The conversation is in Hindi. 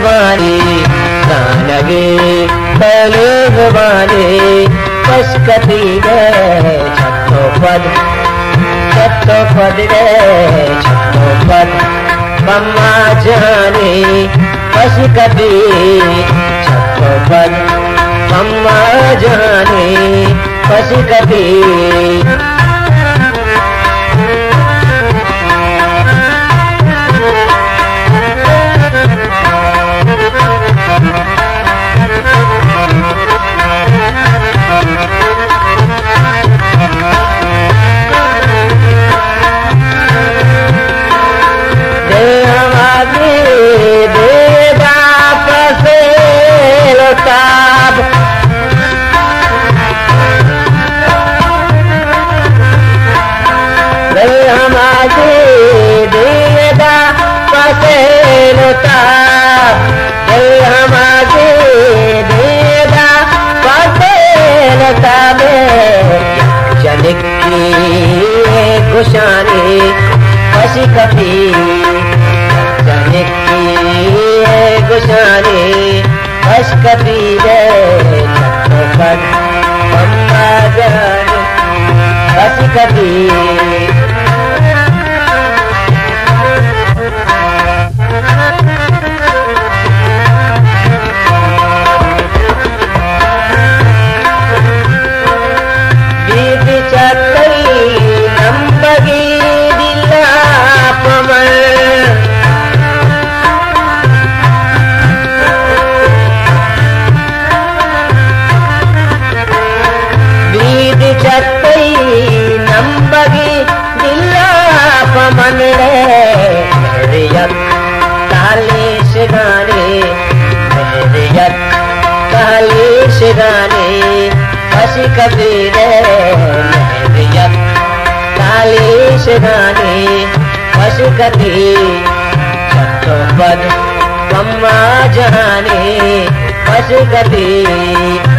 वाली लगे बलूग वाली पशकती गए छत्तो पद गए छत्तो पद मम्मा जाने पशकती छत्तो पद मम्मा जाने पशकती गुशानी पशकती गुशानी पशकती गए छत्तो पद मम्मा जाने पशकती गाने पशकती कालीश गाने पशकती छत्तो पद मम्मा जाने पशकती